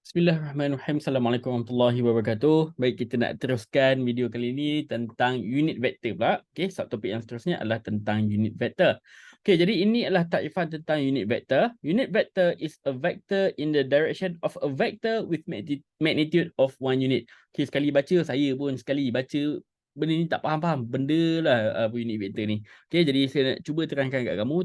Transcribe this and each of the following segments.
Bismillahirrahmanirrahim. Assalamualaikum warahmatullahi wabarakatuh. Baik, kita nak teruskan video kali ini tentang unit vektor pula. Okey, subtopik yang seterusnya adalah tentang unit vektor. Okey, jadi ini adalah takrifan tentang unit vektor. Unit vector is a vector in the direction of a vector with magnitude of one unit. Okey, sekali baca, saya pun sekali baca benda ni tak faham-faham. Benda lah unit vektor ni. Okey, jadi saya nak cuba terangkan kat kamu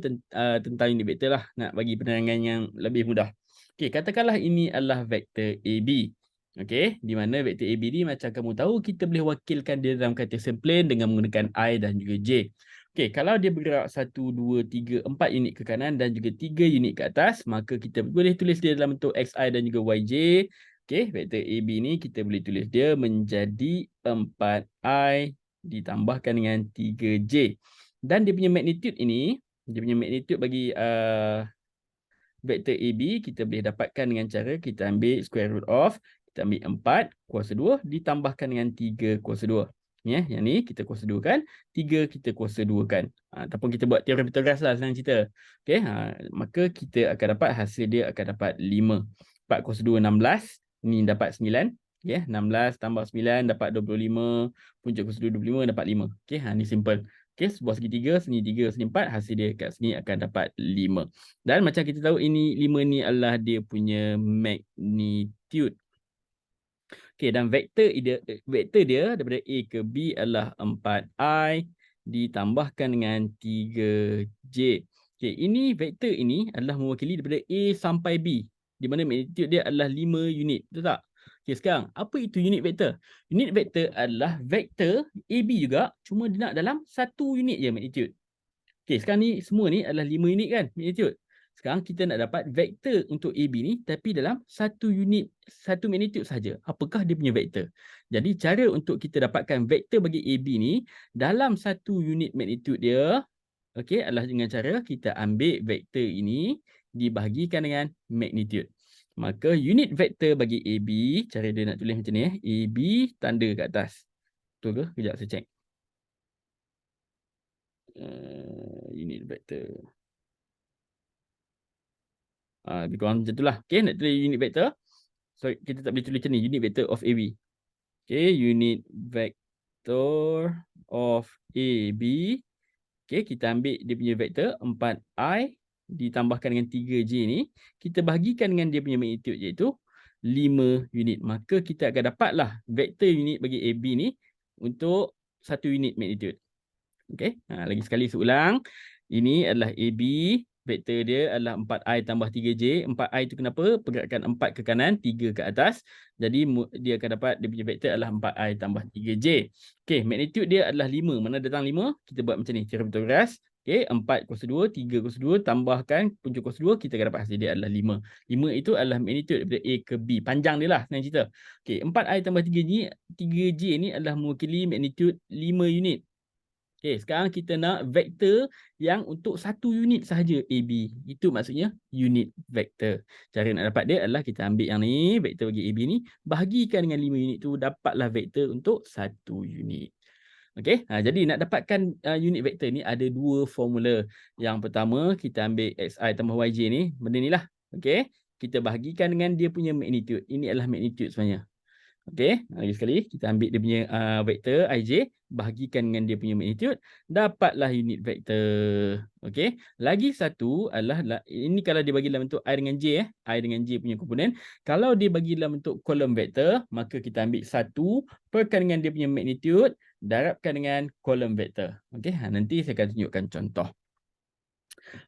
tentang unit vektor lah. Nak bagi penerangan yang lebih mudah. Okey, katakanlah ini adalah vektor AB. Okey, di mana vektor AB ni macam kamu tahu kita boleh wakilkan dia dalam Cartesian plane dengan menggunakan I dan juga J. Okey, kalau dia bergerak 1, 2, 3, 4 unit ke kanan dan juga 3 unit ke atas, maka kita boleh tulis dia dalam bentuk XI dan juga YJ. Okey, vektor AB ni kita boleh tulis dia menjadi 4I ditambahkan dengan 3J. Dan dia punya magnitude ini, dia punya magnitude bagi vektor AB kita boleh dapatkan dengan cara kita ambil square root of, kita ambil 4 kuasa 2 ditambahkan dengan 3 kuasa 2. Ya, yang ni kita kuasa 2 kan, 3 kita kuasa 2 kan. Ataupun kita buat teorem Pythagoras lah senang cerita. Okey, maka kita akan dapat hasil dia akan dapat 5. 4 kuasa 2 16, ni dapat 9. Ya, 16 tambah 9 dapat 25, punca kuasa 2 25 dapat 5. Okey, ni simple. Okey, sebuah segitiga, sini 3, sini 4, hasil dia kat sini akan dapat 5. Dan macam kita tahu ini 5 ni adalah dia punya magnitude. Okey, dan vektor dia daripada A ke B adalah 4I ditambahkan dengan 3J. Okey, ini vektor ini adalah mewakili daripada A sampai B, di mana magnitude dia adalah 5 unit. Betul tak? Okey, sekarang apa itu unit vektor? Unit vektor adalah vektor AB juga, cuma dia nak dalam satu unit je magnitude. Okey, sekarang ni semua ni adalah 5 unit kan magnitude. Sekarang kita nak dapat vektor untuk AB ni tapi dalam satu unit, satu magnitude saja. Apakah dia punya vektor? Jadi cara untuk kita dapatkan vektor bagi AB ni dalam satu unit magnitude dia, okey, adalah dengan cara kita ambil vektor ini dibahagikan dengan magnitude. Maka unit vektor bagi AB, cara dia nak tulis macam ni AB tanda kat atas. Betul ke? Kejap saya check. Unit vektor. Lebih kurang macam itulah. Okey, nak tulis unit vektor. So kita tak boleh tulis macam ni, unit vector of AB. Okey, unit vector of AB. Okey, kita ambil dia punya vektor 4I ditambahkan dengan 3J ni, kita bahagikan dengan dia punya magnitude iaitu 5 unit. Maka kita akan dapatlah vektor unit bagi AB ni untuk satu unit magnitude. Okey, lagi sekali seulang. Ini adalah AB. Vektor dia adalah 4I tambah 3J. 4I itu kenapa? Pergerakan 4 ke kanan, 3 ke atas. Jadi dia akan dapat dia punya vektor adalah 4I tambah 3J. Okey, magnitude dia adalah 5. Mana datang 5? Kita buat macam ni, teorem Pythagoras. Okey, 4 kuasa 2, 3 kuasa 2 tambahkan punca kuasa 2, kita akan dapat hasil dia adalah 5. 5 itu adalah magnitude daripada A ke B. Panjang dia lah senang cerita. Okey, 4I tambah 3J ni adalah mewakili magnitude 5 unit. Okey, sekarang kita nak vektor yang untuk satu unit sahaja AB. Itu maksudnya unit vektor. Cara nak dapat dia adalah kita ambil yang ni, vektor bagi AB ni, bahagikan dengan 5 unit tu, dapatlah vektor untuk satu unit. Okey, jadi nak dapatkan unit vektor ni ada dua formula. Yang pertama, kita ambil XI tambah YJ ni, benda ni lah. Okey, kita bahagikan dengan dia punya magnitude. Ini adalah magnitude sebenarnya. Okey, lagi sekali kita ambil dia punya vektor IJ, bahagikan dengan dia punya magnitude, dapatlah unit vektor. Okey, lagi satu adalah ini kalau dia bagi dalam bentuk I dengan J I dengan J punya komponen. Kalau dia bagi dalam bentuk kolom vektor, maka kita ambil 1 perkan dengan dia punya magnitude, darabkan dengan kolom vektor. Okey, nanti saya akan tunjukkan contoh.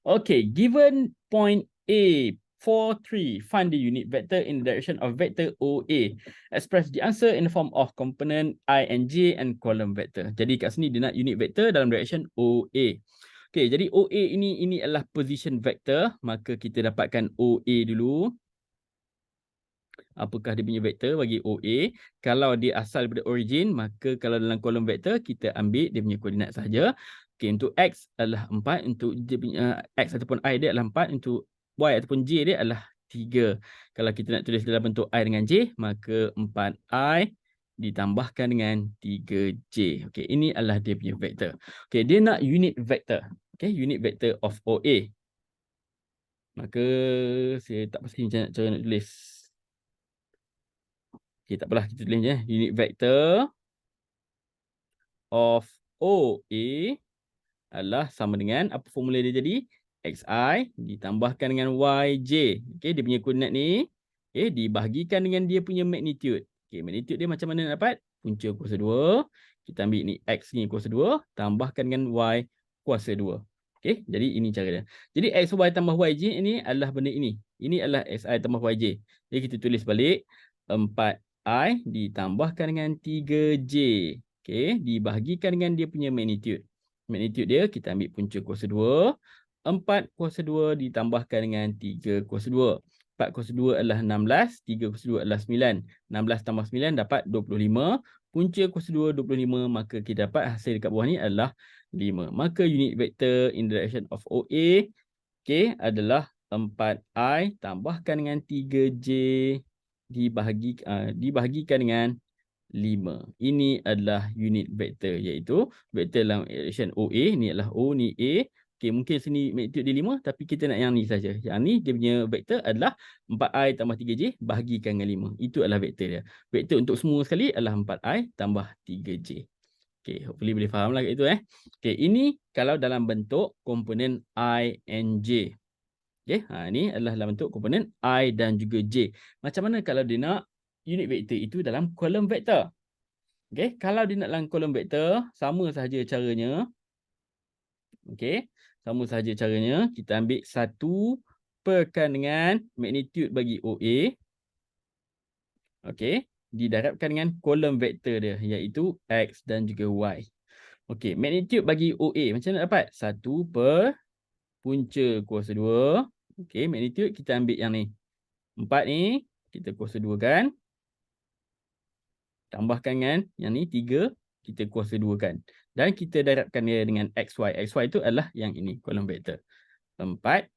Okay, given point A, 4, 3, find the unit vector in the direction of vector OA. Express the answer in the form of component I and J and column vector. Jadi kat sini dia nak unit vector dalam direction OA. Okay, jadi OA ini adalah position vector. Maka kita dapatkan OA dulu. Apakah dia punya vektor bagi OA? Kalau dia asal daripada origin, maka kalau dalam kolom vektor kita ambil dia punya koordinat sahaja. Okey, untuk X adalah 4, untuk dia punya X ataupun Y dia adalah 4, untuk Y ataupun J dia adalah 3. Kalau kita nak tulis dalam bentuk I dengan J, maka 4I ditambahkan dengan 3J. Okey, ini adalah dia punya vektor. Okey, dia nak unit vektor. Okey, unit vektor of OA. Maka saya tak pasti macam cara nak tulis. Okay, tak apalah, kita tulis je. Unit vector of OA adalah sama dengan, apa formula dia jadi? XI ditambahkan dengan YJ. Okay, dia punya koordinat ni. Okay, dibahagikan dengan dia punya magnitude. Okay, magnitude dia macam mana nak dapat? Punca kuasa 2. Kita ambil ni X ni kuasa 2. Tambahkan dengan Y kuasa 2. Okay, jadi ini cara dia. Jadi XY tambah YJ ini adalah benda ini. Ini adalah XI tambah YJ. Jadi kita tulis balik. 4I ditambahkan dengan 3J. Okay, dibahagikan dengan dia punya magnitude. Magnitude dia, kita ambil punca kuasa 2. 4 kuasa 2 ditambahkan dengan 3 kuasa 2. 4 kuasa 2 adalah 16. 3 kuasa 2 adalah 9. 16 tambah 9 dapat 25. Punca kuasa 2, 25. Maka kita dapat hasil dekat bawah ni adalah 5. Maka unit vector in direction of OA, okay, adalah 4I tambahkan dengan 3J dibahagikan dengan 5. Ini adalah unit vector, iaitu vector dalam direction OA. Ni adalah O, ni A. Okay, mungkin sini magnitude dia 5, tapi kita nak yang ni saja. Yang ni dia punya vector adalah 4I tambah 3J bahagikan dengan 5. Itu adalah vector dia. Vector untuk semua sekali adalah 4I tambah 3J. Okay, hopefully boleh faham lah kat itu. Okay, ini kalau dalam bentuk komponen I and J. Okay, ini adalah dalam bentuk komponen I dan juga J. Macam mana kalau dia nak unit vector itu dalam kolom vektor? Okey, kalau dia nak dalam kolom vektor, sama sahaja caranya. Okey, sama sahaja caranya. Kita ambil 1 perkan dengan magnitude bagi OA. Okey, didarabkan dengan kolom vektor dia, iaitu X dan juga Y. Okey, magnitude bagi OA macam mana dapat? 1 per punca kuasa 2. Okey, magnitude kita ambil yang ni. 4 ni, kita kuasa 2 kan. Tambahkan dengan yang ni 3, kita kuasa 2 kan. Dan kita darabkan dia dengan XY. XY itu adalah yang ini, kolom vektor. 4,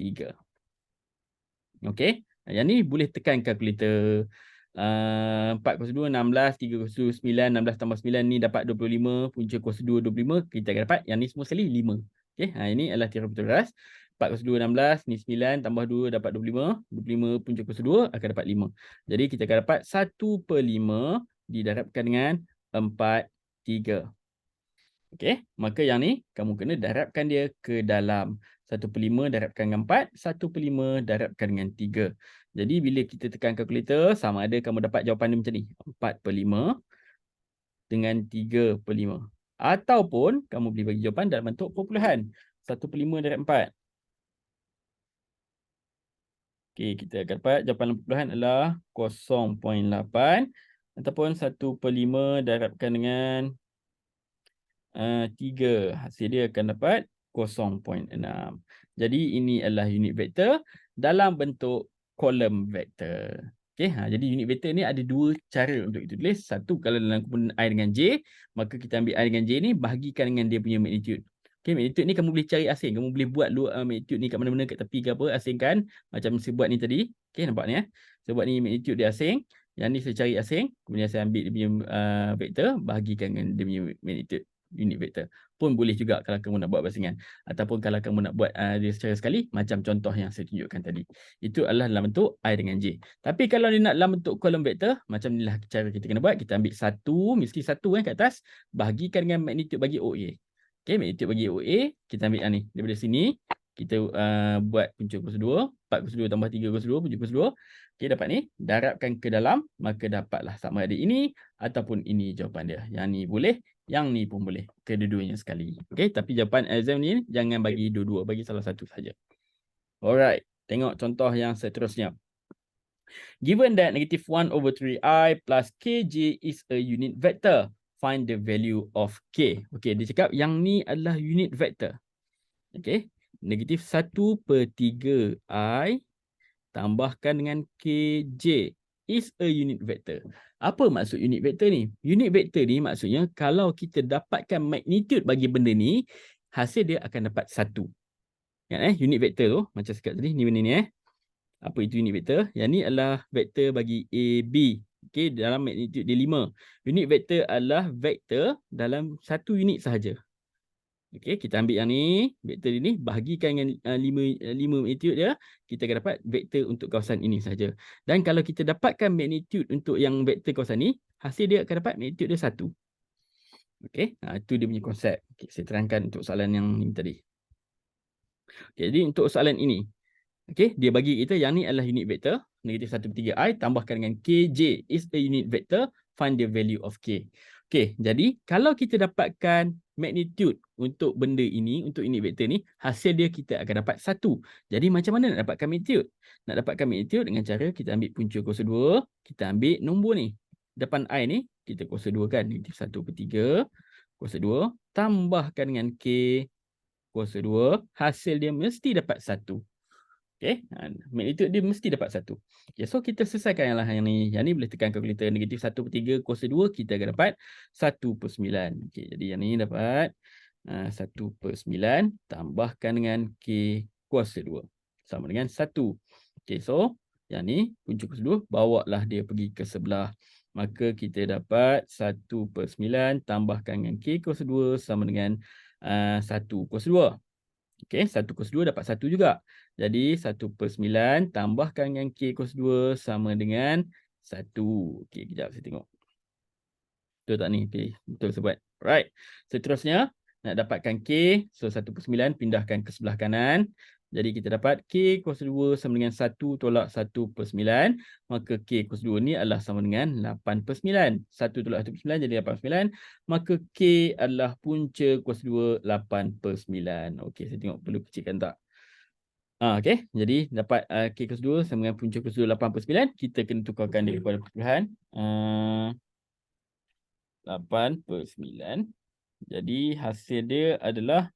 3. Okey. Yang ni boleh tekan kalkulator. 4 kuasa 2, 16. 3 kuasa 2, 9. 16 tambah 9 ni dapat 25. Punca kuasa 2, 25. Kita akan dapat yang ni semua sekali 5. Okey. Ini adalah teorem betul ras. 4 kuasa 2, 16. Ni 9. Tambah 2 dapat 25. 25 punca kuasa 2 akan dapat 5. Jadi kita akan dapat 1/5 didarabkan dengan 4, 3. Okey, maka yang ni kamu kena darabkan dia ke dalam. 1/5 darabkan dengan 4, 1/5 darabkan dengan 3. Jadi bila kita tekan kalkulator, sama ada kamu dapat jawapan dia macam ni. 4/5 dengan 3/5. Ataupun kamu boleh bagi jawapan dalam bentuk perpuluhan. 1/5 darab 4. Okey, kita akan dapat jawapan perpuluhan adalah 0.8. Ataupun 1/5 darabkan dengan 3. Hasil dia akan dapat 0.6. Jadi ini adalah unit vektor dalam bentuk kolom vektor. Okey, jadi unit vektor ni ada 2 cara untuk kita tulis. Satu, kalau dalam komponen I dengan J, maka kita ambil I dengan J ni bahagikan dengan dia punya magnitude. Okey, magnitude ni kamu boleh cari asing. Kamu boleh buat magnitude ni kat mana-mana, kat tepi ke apa, asingkan. Macam saya buat ni tadi. Okey, nampak ni saya buat ni magnitude dia asing. Yang ni saya cari asing. Kemudian saya ambil dia punya vektor, bahagikan dengan dia punya magnitude. Unit vektor pun boleh juga kalau kamu nak buat basingan, ataupun kalau kamu nak buat dia secara sekali, macam contoh yang saya tunjukkan tadi. Itu adalah dalam bentuk I dengan J. Tapi kalau dia nak dalam bentuk kolom vektor, macam inilah cara kita kena buat. Kita ambil 1, mesti 1 kat atas, bahagikan dengan magnitude bagi OA. Okey, magnitude bagi OA, kita ambil yang ni. Daripada sini, kita buat punca kuasa 2. 4 kuasa 2 tambah 3 kuasa 2, punca kuasa 2. Okey, dapat ni. Darabkan ke dalam, maka dapatlah sama ada ini ataupun ini jawapan dia. Yang ni boleh, yang ni pun boleh. Kedua-duanya sekali. Okey, tapi jawapan exam ni jangan bagi dua-dua, bagi salah satu saja. Alright, tengok contoh yang seterusnya. Given that -1/3i plus kj is a unit vector, find the value of k. Okey, dia cakap yang ni adalah unit vector. Okey, -1/3i tambahkan dengan kj is a unit vector. Apa maksud unit vector ni? Unit vector ni maksudnya kalau kita dapatkan magnitude bagi benda ni, hasil dia akan dapat 1. Ingat unit vector tu macam sekat tadi, ni benda ni Apa itu unit vector? Yang ni adalah vektor bagi AB. Okey, dalam magnitude dia 5. Unit vector adalah vektor dalam satu unit sahaja. Okey, kita ambil yang ni, vektor ini bahagikan dengan 5 magnitude dia, kita akan dapat vektor untuk kawasan ini saja. Dan kalau kita dapatkan magnitude untuk yang vektor kawasan ni, hasil dia akan dapat magnitude dia 1. Okey, itu dia punya konsep. Okey, saya terangkan untuk soalan yang ni tadi. Okay, jadi untuk soalan ini, okey, dia bagi kita yang ni adalah unit vektor, negatif 1/3i tambahkan dengan kj is a unit vector, find the value of k. Okey, jadi kalau kita dapatkan magnitude untuk benda ini, untuk unit vektor ni, hasil dia kita akan dapat 1. Jadi macam mana nak dapatkan magnitude? Nak dapatkan magnitude dengan cara kita ambil punca kuasa 2, kita ambil nombor ni. Depan i ni, kita kuasa 2 kan, negatif 1/3, kuasa 2, tambahkan dengan k kuasa 2, hasil dia mesti dapat 1. Okey, magnitude dia mesti dapat 1. Okey, so kita selesaikan yang ni. Yang ni boleh tekan kalkulator, negatif 1/3 kuasa 2, kita akan dapat 1/9. Okey, jadi yang ni dapat 1/9 tambahkan dengan K kuasa 2 sama dengan 1. Okey, so yang ni punca kuasa 2, bawalah dia pergi ke sebelah. Maka kita dapat 1/9 tambahkan dengan K kuasa 2 sama dengan 1 kuasa 2. Okey, 1 kuasa 2 dapat 1 juga. Jadi 1/9 tambahkan dengan K kuasa 2 sama dengan 1. Okey, kejap saya tengok. Betul tak ni? Okey, betul saya buat. Alright. Seterusnya, nak dapatkan K, so 1/9 pindahkan ke sebelah kanan. Jadi kita dapat K kuasa 2 sama dengan 1 tolak 1/9. Maka K kuasa 2 ni adalah sama dengan 8/9. 1 tolak 1/9 jadi 8/9. Maka K adalah punca kuasa 2 8/9. Okey, saya tengok perlu kecilkan tak? Okey, jadi dapat K kuasa 2 sama dengan punca kuasa 2 8/9. Kita kena tukarkan dia kepada perpuluhan. 8/9. Jadi hasil dia adalah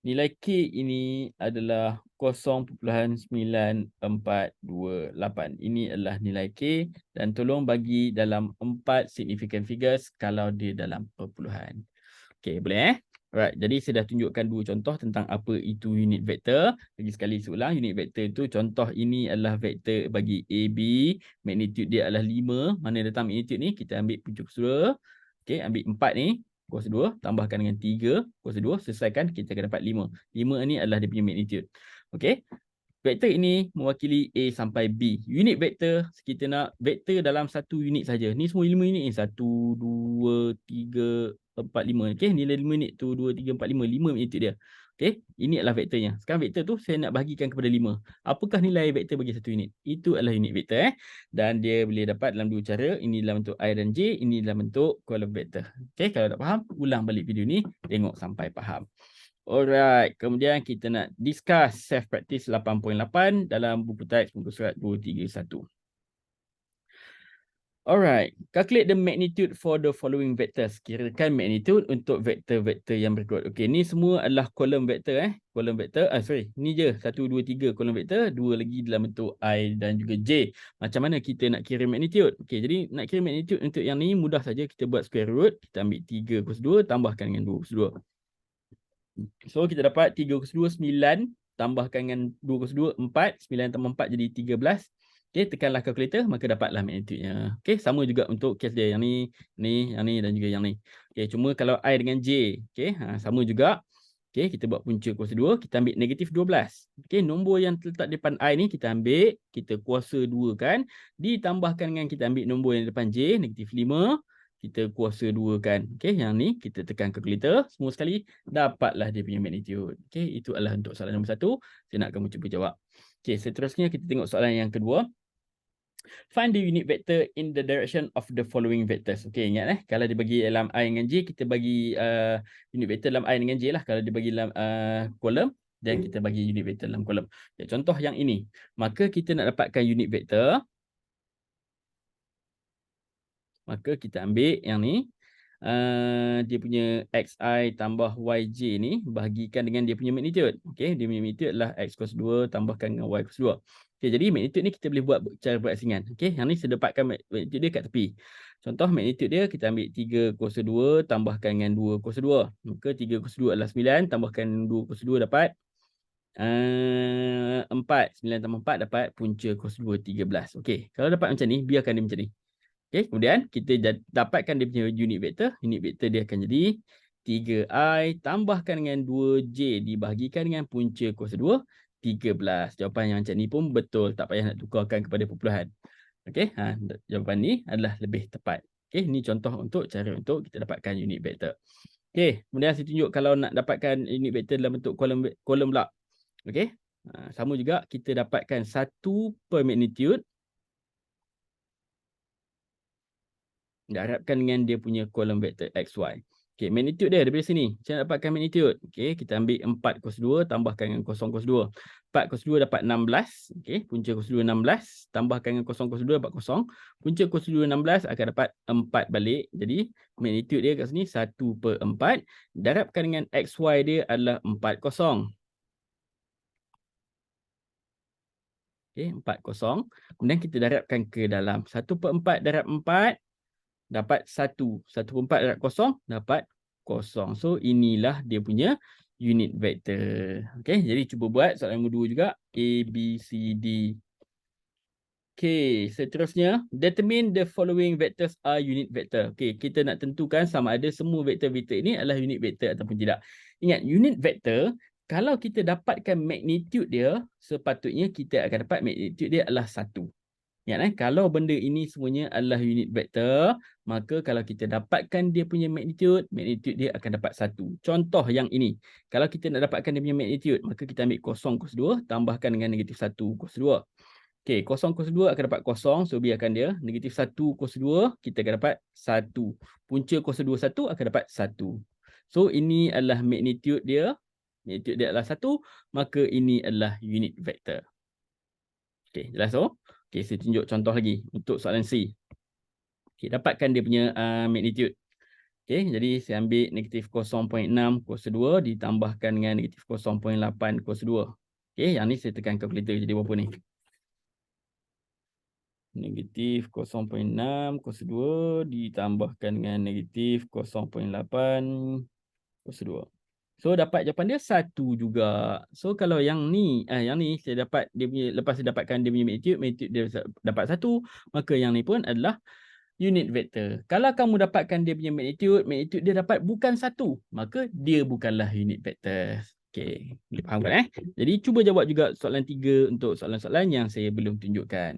nilai K ini adalah 0.9428. Ini adalah nilai K dan tolong bagi dalam 4 significant figures kalau dia dalam perpuluhan. Okey, boleh Alright, jadi saya dah tunjukkan 2 contoh tentang apa itu unit vektor. Lagi sekali seulang, unit vektor itu contoh ini adalah vektor bagi AB, magnitude dia adalah 5. Mana datang magnitude ni? Kita ambil punca kuasa 2. Okey, ambil 4 ni, kuasa 2, tambahkan dengan 3, kuasa 2, selesaikan, kita akan dapat 5. 5 ni adalah dia punya magnitude. Okey, vektor ini mewakili A sampai B. Unit vektor, kita nak vektor dalam satu unit saja. Ni semua 5 unit ni. 1, 2, 3, 4, 5. Okey, nilai 5 unit tu 2, 3, 4, 5. 5 magnitude dia. Okey, ini adalah vektornya. Sekarang vektor tu saya nak bahagikan kepada 5. Apakah nilai vektor bagi satu unit? Itu adalah unit vektor. Dan dia boleh dapat dalam 2 cara. Ini dalam bentuk I dan J. Ini dalam bentuk kolom vektor. Okey, kalau tak faham, ulang balik video ni. Tengok sampai faham. Alright, kemudian kita nak discuss self practice 8.8 dalam buku teks muka surat 231. Alright, calculate the magnitude for the following vectors. Kirakan magnitude untuk vektor-vektor yang berikut. Okey, ni semua adalah kolom vektor kolom vektor. Ni je 1 2 3 kolom vektor, 2 lagi dalam bentuk I dan juga J. Macam mana kita nak kira magnitude? Okey, jadi nak kira magnitude untuk yang ni mudah saja, kita buat square root, kita ambil 3 kuasa 2 tambahkan dengan 2 kuasa 2. So kita dapat 3 kuasa 2 9 tambahkan dengan 2 kuasa 2 4, 9 tambah 4 jadi 13. Okey, tekanlah kalkulator maka dapatlah magnitude-nya. Okey, sama juga untuk kes dia yang ni, yang ni dan juga yang ni. Okey, cuma kalau I dengan J, okey, sama juga. Okey, kita buat punca kuasa 2, kita ambil negatif 12. Okey, nombor yang terletak depan I ni kita ambil, kita kuasa 2 kan, ditambahkan dengan kita ambil nombor yang depan J, negatif 5. Kita kuasa 2 kan. Okey, yang ni kita tekan kalkulator semua sekali, dapatlah dia punya magnitude. Okey, itu adalah untuk soalan nombor 1. Saya nak kamu cuba jawab. Okey, seterusnya kita tengok soalan yang kedua. Find the unit vector in the direction of the following vectors. Okey, ingat kalau dia bagi dalam I dengan J, kita bagi unit vector dalam I dengan J lah. Kalau dia bagi dalam kolom, dan kita bagi unit vector dalam kolom. Okay, contoh yang ini. Maka kita nak dapatkan unit vector. Maka kita ambil yang ni. Dia punya XI tambah YJ ni bahagikan dengan dia punya magnitude. Okey, dia punya magnitude adalah X kuasa 2 tambahkan dengan Y kuasa 2. Okey, jadi magnitude ni kita boleh buat cara berasingan. Okey, yang ni saya dapatkan magnitude dia kat tepi. Contoh magnitude dia kita ambil 3 kuasa 2 tambahkan dengan 2 kuasa 2. Maka 3 kuasa 2 adalah 9 tambahkan 2 kuasa 2 dapat 4. 9 tambah 4 dapat punca kuasa 2 13. Okey, kalau dapat macam ni, biarkan dia macam ni. Okey, kemudian kita dapatkan dia punya unit vektor. Unit vektor dia akan jadi 3i tambahkan dengan 2j dibahagikan dengan punca kuasa 2, 13. Jawapan yang macam ni pun betul. Tak payah nak tukarkan kepada perpuluhan. Okey, jawapan ni adalah lebih tepat. Okey, ni contoh untuk cara untuk kita dapatkan unit vektor. Okey, kemudian saya tunjuk kalau nak dapatkan unit vektor dalam bentuk kolom pula. Okey, sama juga kita dapatkan 1 per magnitude. Darabkan dengan dia punya kolom vektor XY. Okey, magnitude dia daripada sini. Macam nak dapatkan magnitude? Okey, kita ambil 4 cos 2 tambahkan dengan kosong cos 2. 4 cos 2 dapat 16. Okey, punca cos 2 16. Tambahkan dengan kosong cos 2 dapat kosong. Punca cos 2 16 akan dapat 4 balik. Jadi, magnitude dia kat sini 1 per 4. Darabkan dengan XY dia adalah 4 kosong. Okey, 4 kosong. Kemudian kita darabkan ke dalam. 1 per 4 darab 4. Dapat 1. 1 per 4 darab kosong, dapat kosong. So, inilah dia punya unit vektor. Okey, jadi cuba buat soalan nombor 2 juga. A, B, C, D. Okey, seterusnya. Determine the following vectors are unit vector. Okey, kita nak tentukan sama ada semua vektor-vektor ini adalah unit vektor ataupun tidak. Ingat, unit vektor, kalau kita dapatkan magnitude dia, sepatutnya kita akan dapat magnitude dia adalah 1. Ingat kalau benda ini semuanya adalah unit vektor, maka kalau kita dapatkan dia punya magnitude dia akan dapat 1. Contoh yang ini, kalau kita nak dapatkan dia punya magnitude, maka kita ambil kosong cos 2 tambahkan dengan negatif 1 cos 2. Okey, kosong cos 2 akan dapat kosong, so biarkan dia. Negatif 1 cos 2, kita akan dapat 1. Punca cos 2 1 akan dapat 1. So ini adalah magnitude dia adalah 1, maka ini adalah unit vektor. Okey, jelas so? Okey, saya tunjuk contoh lagi untuk soalan C. Okey, dapatkan dia punya magnitude. Okey, jadi saya ambil negatif 0.6 cos 2 ditambahkan dengan negatif 0.8 cos 2. Okey, yang ni saya tekan kalkulator jadi berapa ni? Negatif 0.6 cos 2 ditambahkan dengan negatif 0.8 cos 2. So dapat jawapan dia 1 juga. So kalau yang ni saya dapat dia punya, lepas saya dapatkan dia punya magnitude dia dapat 1, maka yang ni pun adalah unit vektor. Kalau kamu dapatkan dia punya magnitude dia dapat bukan 1, maka dia bukanlah unit vektor. Okey, boleh faham kan Jadi cuba jawab juga soalan 3 untuk soalan-soalan yang saya belum tunjukkan.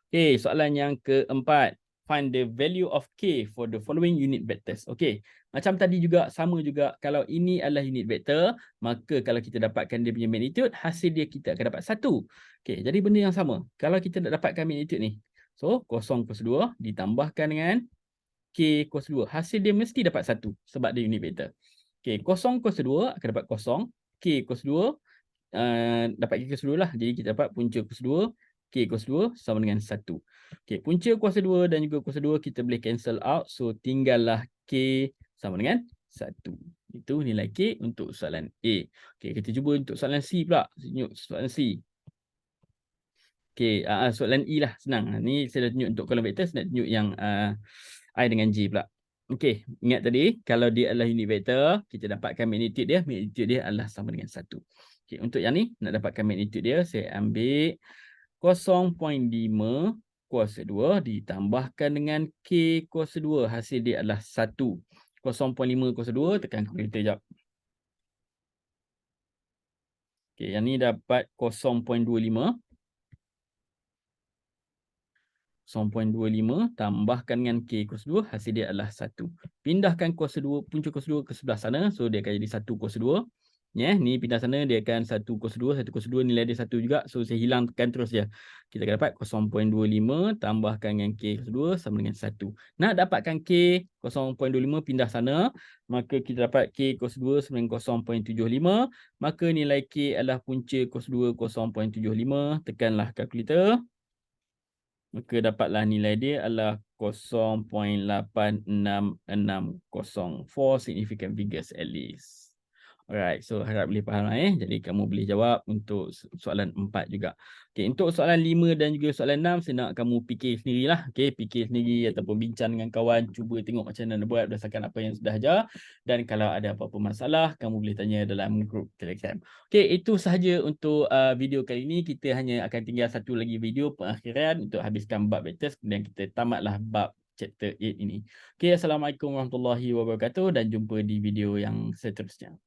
Okey, soalan yang keempat. Find the value of K for the following unit vectors. Okey, macam tadi juga, sama juga. Kalau ini adalah unit vektor, maka kalau kita dapatkan dia punya magnitude, hasil dia kita akan dapat 1. Okey, jadi benda yang sama. Kalau kita nak dapatkan magnitude ni, so, kosong cos 2 ditambahkan dengan K cos 2. Hasil dia mesti dapat 1 sebab dia unit vektor. Okey, kosong cos 2 akan dapat kosong. K cos 2, dapat K cos 2 lah. Jadi kita dapat punca cos 2. K cos 2 sama dengan 1. Okey, punca kuasa 2 dan juga kuasa 2 kita boleh cancel out. So, tinggallah K sama dengan 1. Itu nilai K untuk soalan A. Okey, kita cuba untuk soalan C pula. Tunjuk soalan C. Okey, soalan E lah, senang. Ni saya dah tunjuk untuk kolom vektor, saya nak tunjuk yang I dengan J pula. Okey, ingat tadi, kalau dia adalah unit vektor, kita dapatkan magnitude dia adalah sama dengan 1. Okey, untuk yang ni, nak dapatkan magnitude dia, saya ambil 0.5 kuasa 2 ditambahkan dengan K kuasa 2. Hasil dia adalah 1. 0.5 kuasa 2, tekan kalkulator sekejap. Okey, yang ni dapat 0.25. 0.25 tambahkan dengan K kuasa 2, hasil dia adalah 1. Pindahkan kuasa 2, punca kuasa 2 ke sebelah sana, so dia akan jadi 1 kuasa 2. Ni pindah sana, dia akan 1 kuasa 2, 1 kuasa 2, nilai dia 1 juga, so saya hilangkan terus je. Kita akan dapat 0.25 tambahkan dengan K kuasa 2 sama dengan 1. Nak dapatkan K 0.25 pindah sana, maka kita dapat K kuasa 2 sama dengan 0.75, maka nilai K adalah punca kuasa 2 0.75, tekanlah kalkulator. Maka dapatlah nilai dia adalah 0.86604 significant figures at least. Alright, so harap boleh faham Jadi kamu boleh jawab untuk soalan 4 juga. Okay, untuk soalan 5 dan juga soalan 6, saya nak kamu fikir sendirilah. Okay, fikir sendiri ataupun bincang dengan kawan. Cuba tengok macam mana nak buat berdasarkan apa yang sudah ajar. Dan kalau ada apa-apa masalah, kamu boleh tanya dalam grup Telegram. Okay, itu sahaja untuk video kali ini. Kita hanya akan tinggal satu lagi video pengakhiran untuk habiskan bab vectors. Kemudian kita tamatlah bab chapter 8 ini. Okey, Assalamualaikum warahmatullahi wabarakatuh dan jumpa di video yang seterusnya.